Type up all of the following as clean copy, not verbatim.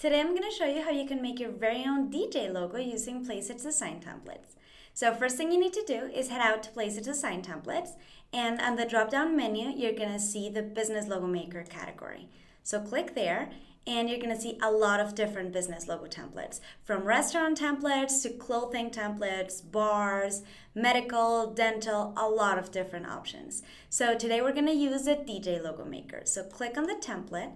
Today I'm going to show you how you can make your very own DJ logo using Placeit design templates. So first thing you need to do is head out to Placeit design templates, and on the drop-down menu you're going to see the business logo maker category. So click there and you're going to see a lot of different business logo templates, from restaurant templates to clothing templates, bars, medical, dental, a lot of different options. So today we're going to use the DJ logo maker. So click on the template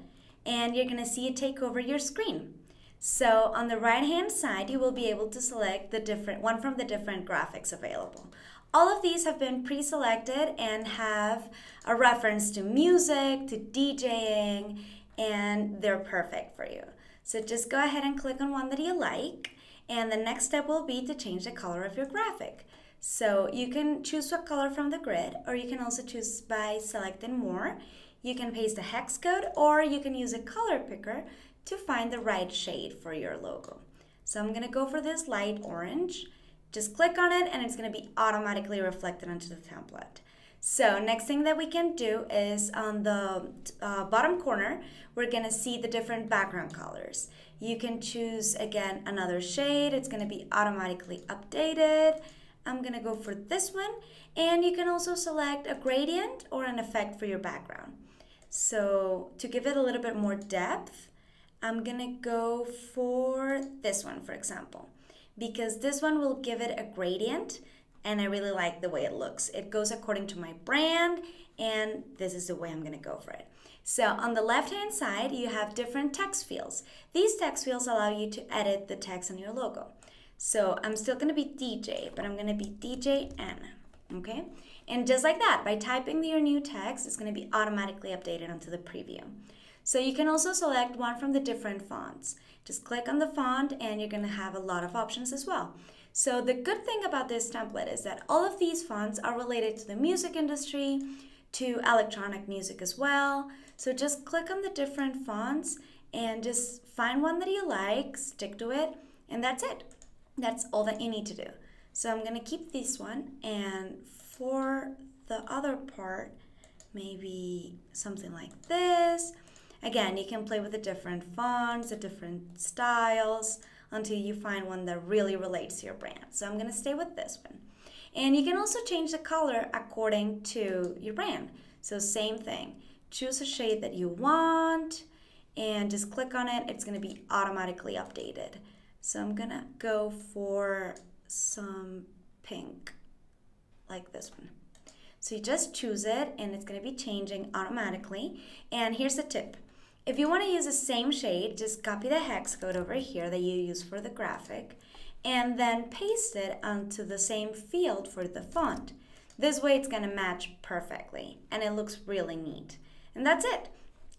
and you're going to see it take over your screen. So on the right hand side you will be able to select one from the different graphics available. All of these have been pre-selected and have a reference to music, to DJing, and they're perfect for you. So just go ahead and click on one that you like, and the next step will be to change the color of your graphic. So you can choose what color from the grid, or you can also choose by selecting more. You can paste a hex code, or you can use a color picker to find the right shade for your logo. So I'm going to go for this light orange. Just click on it and it's going to be automatically reflected onto the template. So next thing that we can do is on the bottom corner, we're going to see the different background colors. You can choose, again, another shade. It's going to be automatically updated. I'm going to go for this one. And you can also select a gradient or an effect for your background. So to give it a little bit more depth, I'm going to go for this one, for example, because this one will give it a gradient. And I really like the way it looks. It goes according to my brand, and this is the way I'm going to go for it. So on the left-hand side, you have different text fields. These text fields allow you to edit the text on your logo. So I'm still going to be DJ, but I'm going to be DJ Anna, okay? And just like that, by typing your new text, it's going to be automatically updated onto the preview. So you can also select one from the different fonts. Just click on the font, and you're going to have a lot of options as well. So the good thing about this template is that all of these fonts are related to the music industry, to electronic music as well. So just click on the different fonts and just find one that you like, stick to it, and that's it. That's all that you need to do. So I'm going to keep this one, and for the other part, maybe something like this. Again, you can play with the different fonts, the different styles, until you find one that really relates to your brand. So I'm going to stay with this one. And you can also change the color according to your brand. So same thing. Choose a shade that you want and just click on it. It's going to be automatically updated. So I'm going to go for some pink, like this one. So you just choose it and it's going to be changing automatically. And here's the tip. If you want to use the same shade, just copy the hex code over here that you use for the graphic and then paste it onto the same field for the font. This way it's going to match perfectly and it looks really neat. And that's it.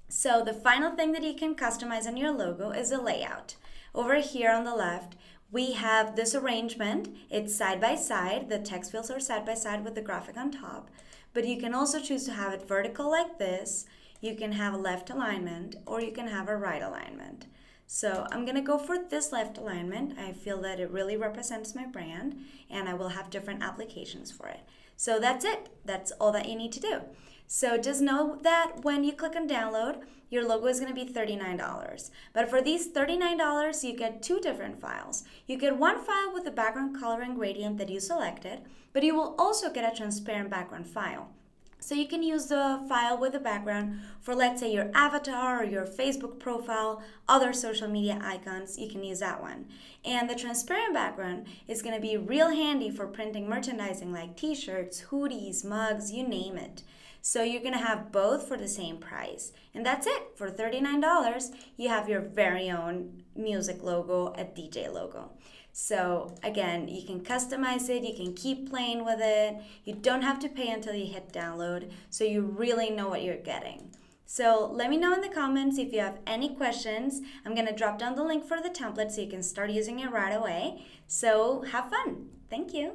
So the final thing that you can customize on your logo is the layout. Over here on the left, we have this arrangement. It's side by side. The text fields are side by side with the graphic on top. But you can also choose to have it vertical like this. You can have a left alignment or you can have a right alignment. So I'm going to go for this left alignment. I feel that it really represents my brand and I will have different applications for it. So that's it. That's all that you need to do. So just know that when you click on download, your logo is going to be $39. But for these $39, you get two different files. You get one file with the background color and gradient that you selected, but you will also get a transparent background file. So you can use the file with the background for, let's say, your avatar or your Facebook profile, other social media icons. You can use that one. And the transparent background is going to be real handy for printing merchandising like t-shirts, hoodies, mugs, you name it. So you're going to have both for the same price. And that's it. For $39, you have your very own music logo, a DJ logo. So again, you can customize it, you can keep playing with it. You don't have to pay until you hit download, so you really know what you're getting. So let me know in the comments if you have any questions. I'm going to drop down the link for the template so you can start using it right away. So have fun. Thank you.